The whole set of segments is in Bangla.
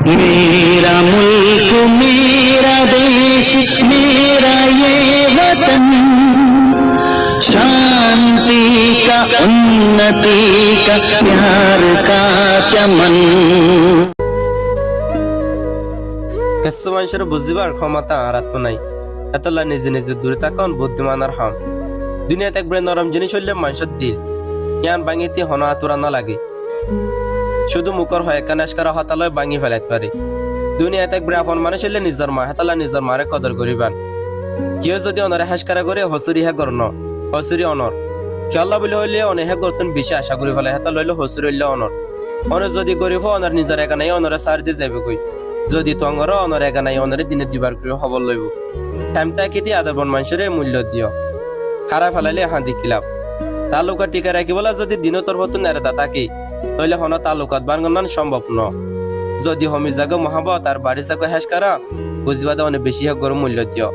मेरा मुल्क मेरा देश मेरा ये वतन शांति का उन्नति का प्यार का चमन। কিছু মানুষের বুঝিবার ক্ষমতা আর তো নাই, এতলা নিজে নিজে দূরে থাকুন বুদ্ধিমান আর হাম। দুনিয়াতে একবারে নরম জিনিস হইলে মানুষের দিল ইয়ান ভাঙিতে হন আতুরা না লাগে, শুধু মুখর হয় কানাস করা হতালয় ভাঙি ফেলাইতে পারে। দুনিয়াতে একবারে আপন মানুষ হইলে নিজের মা হেতালা নিজের মারে কদর করিবান। কেউ যদি অনরে হাস করা করে হসুরি হে গর্ণ হসুরি অনর খেয়াল্লা বলে হইলে অনে হে গর্তন বেশি আশা করি ফেলে হেতা লইলে হসুরি হইলে অনর অনে যদি গরিব অনর নিজের একা নাই অনরে সার দিয়ে যাবে কই, যদি তঙ্গর অনর একা নাই অনরে দিনে দিবার করে খবর লইব। টাইমটা কেটে আদরবন মানুষের মূল্য দিও, খারাপ ফেলাইলে হাঁদি খিলাপ তালুকা টিকা রাখি বলা যদি দিন তোর হতো নেড়া থাকে তাইলে হন তালুকাত বানগনান সম্ভব ন। যদি হমি জাগো মহাবত আর বাড়ি জাগো হেস করা বুঝবাদে অনেক বেশি হোক গরম মূল্য দিও।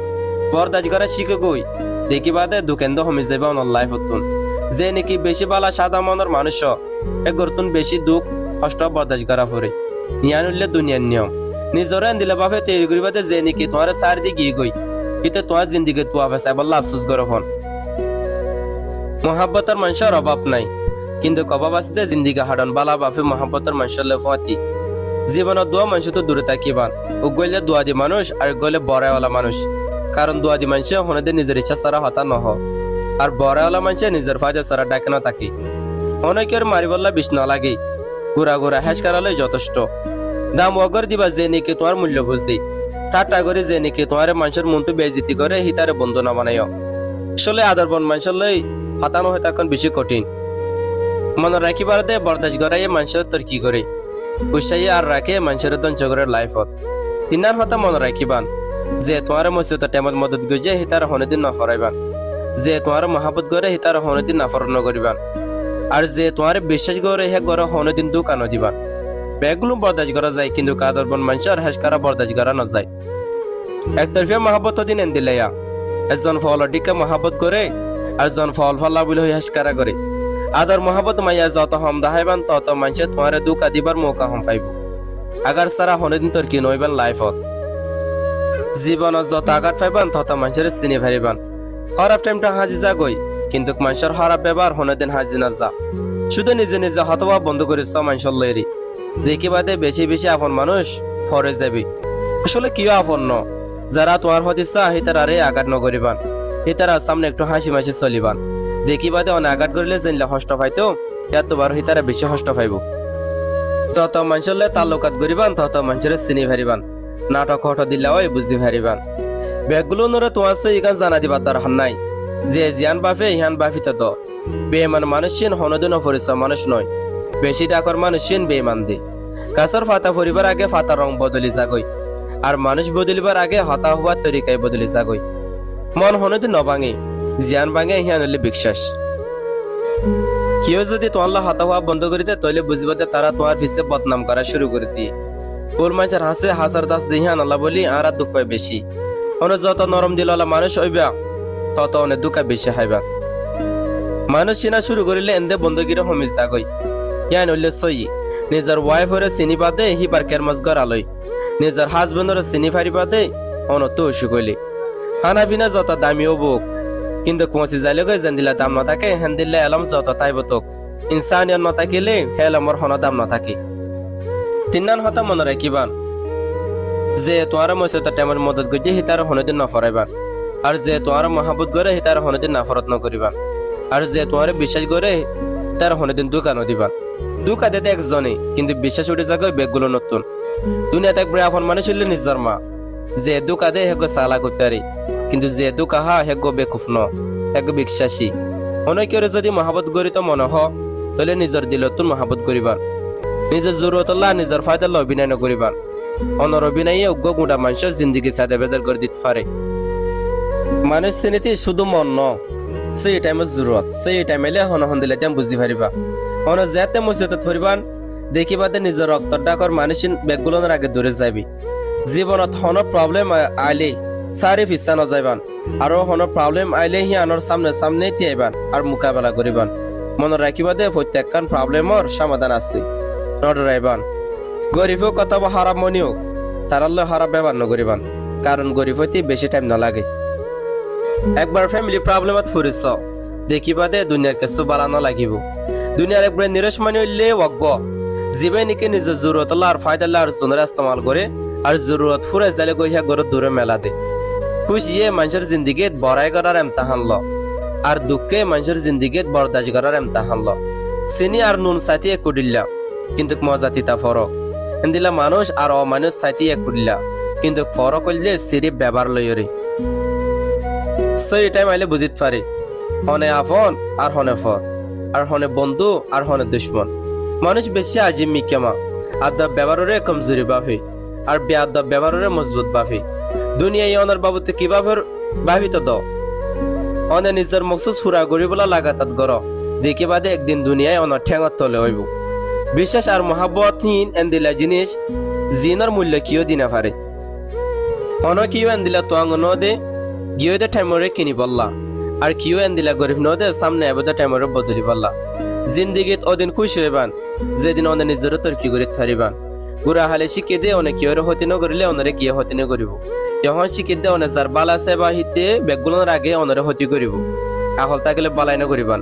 বরদাজ করা শিখে গই দেখি বাদে দুকেন্দ হমি যাবে অনর লাইফ হতুন। যে নাকি বেশি বালা সাদা মনের মানুষ এ গরতুন বেশি দুঃখ কষ্ট বরদাজ করা পরে নিয়ান উঠলে দুনিয়ার নিয়ম নিজরে দিলে বাপে তৈরি করি বাদে যে নাকি তোমার সার দিয়ে গিয়ে গই কিন্তু তোমার জিন্দিগি তুয়া ফেসাই বললা আফসোস করো হন। মহাব্বতের মানুষের অভাব নাই, কিন্তু কবাব আছে যে জিন্দিগি হাডন বালা বাপে মহাব্বতের মানুষের লেফাতি জীবনের দোয়া মানুষ তো দূরে থাকিবান। ও গইলে দোয়া দি মানুষ আর গইলে বড়াইওয়ালা মানুষ, কারণ দোয়া দি মানুষে হনে নিজের ইচ্ছা ছাড়া হতা নহ আর বড়াইওয়ালা মানুষে নিজের ফায়দা ছাড়া ডাকে না থাকি। অনেকের মারি বললা বিষ না লাগে, গুড়া গুড়া হেস করালে যথেষ্ট। দাম অগর দিবা যে নাকি তোমার মূল্য বুঝি, ঠাট্টা করে যে নাকি তোমার মানুষের মনটো বেজিতি করে হিতারে বন্ধু না বানাইও। আসলে আদরবন মানুষের লই হতানো হয়ে তখন বেশি কঠিন। মনে রাখিবার দে বরদাস গড়াইয়ে মানুষের তোর কি করে উৎসাহী আর রাখে মানুষের দঞ্চগরের লাইফত। তিনার হতা মনে রাখিবান যে তোমার মসিবত টাইমত মদত গজে হিতার হনেদিন না ফরাইবান, যে তোমার মহাবত গড়ে হিতার হনেদিন না ফরন করিবান, আর যে তোমার বিশ্বাস গড়ে হে গড়ে হনেদিন দুঃখ আনো দিবান। বেগুলো বরদাস করা যায় কিন্তু কাদরবন মানুষের হেসকারা বরদাস করা না যায়। একতরফিয়া মহাবত দিন এন দিলেয়া একজন ফল ডিকা মহাবত করে আরজন ফল ফল্লা বলে হেসকারা করে। আদর মহাবত মাইয়া যত হম দাহাইবান তত মানুষে তোমার দুঃখ দিবার মৌকা হম পাইব। আগার সারা হনেদিন তোর কি নইবেন লাইফত জীবনত যত আঘাত পাইবান তত মানুষের চিনি ফারিবান। খারাপ টাইমটা হাজি যা গই কিন্তু মানুষের খারাপ ব্যবহার হনেদিন হাজি না যা। শুধু নিজে নিজে হতবা বন্ধ করিস মানুষের লইরি দেখি বাদে বেশি বেশি আপন মানুষ ফরে যাবি। আসলে কিও আপন ন যারা তোমার হতে চা হিতারে আঘাত নকরিবান, হিতারা সামনে একটু হাসি মাসি চলিবান। দেখি বাদে অনেক আঘাত করিলে জানলে হষ্ট পাইতো এতবার হিতারা বেশি হষ্ট পাইব। যত মানুষলে তালুকাত করিবান তত মানুষের চিনি ফারিবান, নাটক হট দিলে ওই বুঝি ফারিবান। ব্যাগগুলো নরে তোমার সে ইগান জানা দিবার দরকার নাই যে জিয়ান বাফে ইহান বাফিত তো বেমান মানুষ হনদিন অপরিচয় মানুষ নয়, বেশি ডাকর মানুষ বেমান দি। গাছের ফাতা ফরিবার আগে ফাতা রং বদলি যাগই আর মানুষ বদলিবার আগে হতা হওয়ার তরিকায় বদলি যাগই। মন হনদিন নভাঙে জিয়ান ভাঙে হিয়ান হলে বিশ্বাস। কেউ যদি তোমার হতা হওয়া বন্ধ করিতে তৈলে বুঝবাতে তারা তোমার পিছে বদনাম করা শুরু করে দিয়ে ওর মানুষের হাসে হাসার দাস দিহান আল্লাহ বলি আর দুঃখ পায় বেশি। অনেক যত নরম দিল মানুষ হইবা তত অনেক দুঃখ বেশি হাইবা। মানুষ চিনা শুরু করিলে এন্দে বন্ধগিরে হমিস যাগই ইয়ান হইলে সই নিজের ওয়াইফ হরে চিনি বাদে হিবার কেরমাস গড়ালই নিজের হাজবেন্ডর চিনি ফারি বাদে অনত কইলি হানা বিনা যত দামিও বুক কিন্তু কোঁচি যাইলে গই যেন দিলে দাম না থাকে হেন দিলে এলম যত তাইব তোক ইনসানিয়ত না থাকিলে হেলমর হন দাম না থাকে। তিনান হতা মনে রাখিবান যে তোমার মসিবত টাইমের মদত গজে হিতার হনদিন না ফরাইবান, আর যে তোমার মহাবত করে হিতার হনদিন নাফরত ন করিবান, আর যে তোমার বিশ্বাস করে তার হনদিন দুঃখা নদিবান। দুঃখা দিতে একজনে কিন্তু বিশ্বাস উঠে যাগয় বেগগুলো নতুন। দুনিয়াতে একবারে আপন মানুষ হইলে নিজের মা, যে দুঃখা দে হেগো সালা করতে কিন্তু যে দুঃখা হা হেগো বেকুফ ন হেগো বিশ্বাসী। অনেকের যদি মহাবত গরিত মনে হ তাহলে নিজের দিলতুন মহাবত করিবান, নিজের জরুরতল্লা নিজের ফায়দাল্লা অভিনয় নকরিবান। অনর অভিনয়ে উগ্র গুঁড়া মানুষের জিন্দিগি সাদা বেজার করে দিতে পারে। মানুষ চিনিতে শুধু মন ন সেই টাইমের জরুরত সেই টাইমে হন হন দিলে বুঝি পারিবা। অন যেতে মুসিবত ফরিবান দেখিবাদে নিজের রক্ত ডাকর মানুষ বেগগুলোর আগে দূরে যাবি। জীবনত হন প্রবলেম আইলে সারি ফিসা ন যাইবান আর হন প্রবলেম আইলে হি আনর সামনে সামনে থিয়াইবান আর মোকাবেলা করিবান। মনে রাখিবা দে প্রত্যেকখান প্রবলেমর সমাধান আছে নডরাইবান। গরিব হোক অথবা হারাম মনি হোক তারাল্লে হারাম ব্যবহার নকরিবান, কারণ গরিব হইতে বেশি টাইম না লাগে। একবার ফ্যামিলি প্রবলেমত ফুরিস দেখিবা দে দুনিয়ার কিছু বালা না লাগিব। দুনিয়ার একবার নিরস মানে হইলে অজ্ঞ জীবে নিকে নিজের জরুরত আর ফায়দা আর জনের ইস্তেমাল করে, আর জরুরত ফুরে যালে গইয়া গরত দূরে মেলা দে। খুশিয়ে মানুষের জিন্দিগিত বড়াই করার এমতাহান ল, আর দুঃখে মানুষের জিন্দিগিত বরদাস্ত করার এমতাহান ল। চিনি আর নুন সাথে এক কুডিল্লা কিন্তু মজা তিতা ফরক। এন্দিলা মানুষ আর অমানুষ সাথে এক কুডিল্লা কিন্তু ফরক হইলে সিরিপ ব্যবহার লইরে। সেই টাইম আইলে বুঝিত পারে হনে আপন আর হনে ফর, আর হনে বন্ধু আর হনে দুশ্মন। মানুষ বেশি আজিম মিকেমা আদব ব্যবহারে কমজোরি বাফি, আর বেআদব ব্যবহারে মজবুত বাফি। দুনিয়ায় অনার বাবুতে কিভাবে ভাবিত দ অনে নিজের মকসুদ পুরা গরিবলা লাগাতাত গর দেখি বাদে একদিন দুনিয়ায় অনার ঠেঙত তলে হইব। বিশ্বাস আর মহাব্বতহীন এন্দিলা জিনিস জিনের মূল্য কিয় দিনা পারে। অন কিয় এন্দিলা তোয়াঙ্গ ন দে গিয়ে দে টাইমরে কিনি বললা, আর কিয় এন্দিলা গরিব ন দে সামনে এবদে টাইমরে বদলি বললা। জিন্দিগিত ওদিন খুশি হইবান যেদিন অনে নিজের তর্কি করি থারিবান। গুড়া হালে শিখে দে অনেক কিয়র হতি ন করিলে অনরে কিয় হতি ন করিব। যখন শিখে দে অনে যার বালা সেবা হিতে বেগুলোর আগে অনরে হতি করিব। আহল তাকিলে বালাই ন করিবান।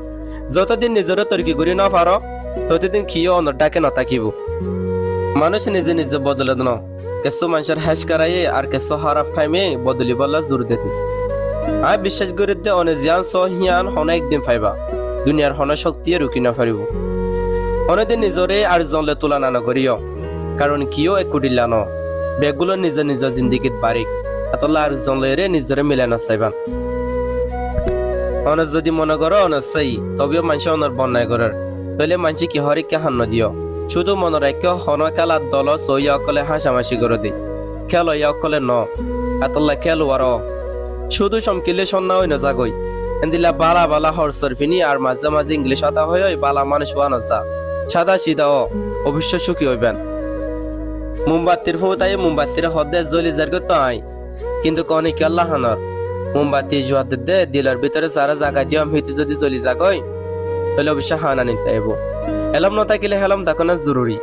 যতদিন নিজের তর্কি করি না পারো ততদিন কিয় অনর ডাকে নতাকিব। মানুষ নিজে নিজে বদলে ন কেসো মানুষের হ্যাশ করাইয়ে আর কেসো হারাফ ফাইমে বদলি বলা জোর দেতে। আর বিশ্বাস করি দে অনে জিয়ান সহিয়ান হনে একদিন ফাইবা দুনিয়ার হনে শক্তি রুকি না পারিব। অনেকদিন নিজরে আর জলে তুলনা না করিও, কারণ কিও এক কুটিল্লা ন বেগুলো নিজের নিজের জিন্দিগিত বারিক এতলা আর জলেরে নিজরে মিলে না চাইবান। অনে যদি মনে করো অনে চাই তবেও মানুষ অনর বন্যায় করার তাহলে মানুষ কি হরে কে হান্ন দিও। শুধু মনে রাখিও হন খেলার দল সইয়া অকলে হাসামাসি করে দি খেল ইয়া অকলে ন এতলা খেল আর শুধু সমকিলে সন্না হই না জাগই এন্দিলা বালা বালা হরসর ফিনি আর মাঝে মাঝে ইংলিশ হতা হই বালা মানুষ ওয়া না যা সাদা সিধা অবশ্য সুখী হইবেন। মোমবাতির ফুটাই মোমবাতির হদে জ্বলি যার তো আই কিন্তু কনে কি আল্লাহ হানর মোমবাতি জোয়াদ দে দিলের ভিতরে যারা জায়গা দিয়াম হইতে যদি জ্বলি যাগই তাহলে অবশ্য হানা নিতে আইব। এলম ন থাকিলে হেলম তাকো না জরুরি।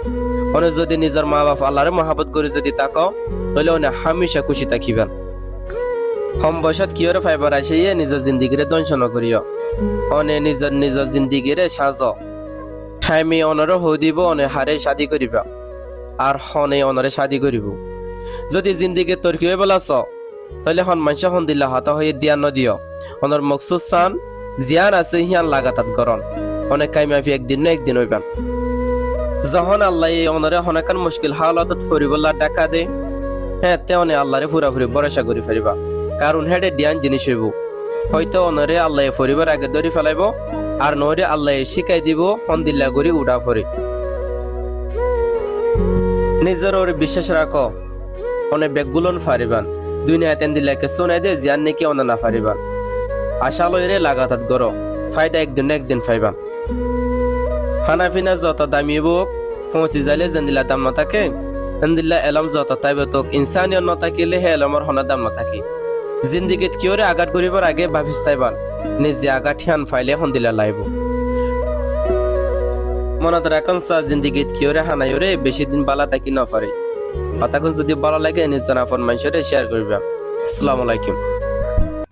অনে যদি নিজের মা বাপ আল্লাহরে মহাবত করে যদি তাকো তাহলে অনে হামেশা খুশি থাকিবেন। কম বয়সত কিয়রে ফাইবার আসিয়ে নিজের জিন্দিগিরে ধ্বংস নকরিও। অনে নিজের নিজের জিন্দিগিরে সাজ ঠাইমে অনরে হই দিব অনে হারে শাদি করিবা আর হনে অনরে শাদি করিব। যদি জিন্দিগি তর্কি হয়ে বলাছ তাহলে হন মানুষ হন দিল্লা হতা হয়ে দিয়া নদিও অনর মকসুদ চান জিয়ান আছে হিয়ান লাগাতাত গরন অনেক কাইমাফি একদিন না একদিন হইবান। যখন আল্লাহ অনরে হনাকান মুশকিল হালাতত ফরিবল্লা ডাকা দে হ্যাঁ তে অনে আল্লাহরে ফুরাফুরি ভরসা করি ফেরিবা, কারণ হেডে ডিয়ান জিনিস হইব। হয়তো অনরে আল্লাহ ফরিবার আগে ধরি ফেলাইব আর নরে আল্লাহ শিখাই দিব হন্দিল্লা করি উড়া ফরি। নিজের ওর বিশ্বাস রাখো অনেক বেগুলন ফারিবান দুনিয়া তেন্দিল্লাকে শোনাই দে জিয়ান নাকি অনা না ফারিবান। আশা লইরে লাগাতাত গরো ফায়দা একদিন না একদিন ফাইবান। হানাফিনা যত দামি বুক পৌঁছি যাইলে জেন্দিল্লা দাম না থাকে এন্দিল্লা এলম যত তাইবে তোক ইনসানিয়ত ন থাকিলে হে এলমর হনা দাম না থাকে। জিন্দিগিত কিয়রে আঘাত করিবার আগে ভাবি চাইবান নিজে আঘাত হিয়ান ফাইলে হন্দিল্লা লাইব। মনত রাখন চা জিন্দিগিত কিয়রে হানাইরে বেশি দিন বালা থাকি না পারে। কথাখন যদি ভালো লাগে নিজের আপন মানুষের শেয়ার করবা। আসসালামু আলাইকুম।